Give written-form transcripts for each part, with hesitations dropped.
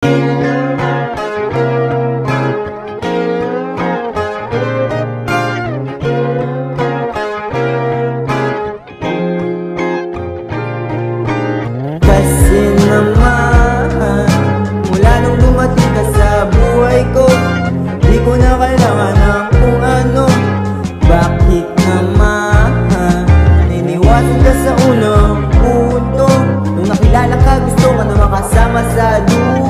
Kasi naman, mula nung dumating ka sa buhay ko, di ko na kailangan ng kung ano. Bakit naman niniwasan ka sa unang punto? Nung nakilala ka, gusto ka na makasama sa dulo.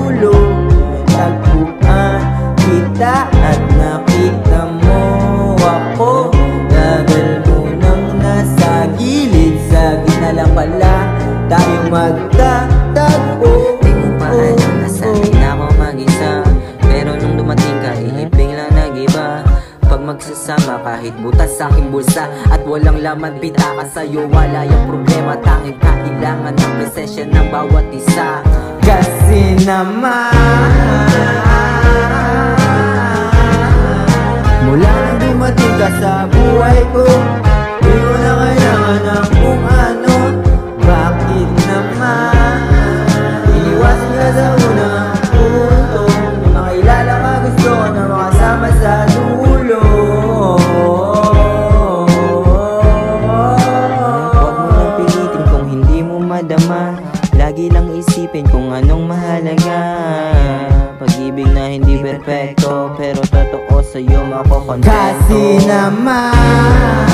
Tagpuan kita at nakita mo ako. Tagal mo nang nasa gilid, sa gitna lang pala tayo magtatagpo. Di mo pa alam na sanay na ako mag-isa, pero nung dumating ka, ihiping lang nag-iba. Pag magsasama kahit butas sa aking bulsa at walang laman, pita ka sa'yo, wala yung problema. Tanging kailangan ng presensya ng bawat isa. Kasi naman, mula nang dumating ka sa buhay ko, di ko na kailangan ng kung ano. Bakit naman iniwasan ka sa unang punto? Nung nakilala ka, gusto ko na makasama sa dulo. Huwag mo nang pilitin kung hindi mo madama. Lagi lang isipin kung anong mahalaga. Pag-ibig na hindi perfecto, pero totoo sa'yo makokontent. Kasi naman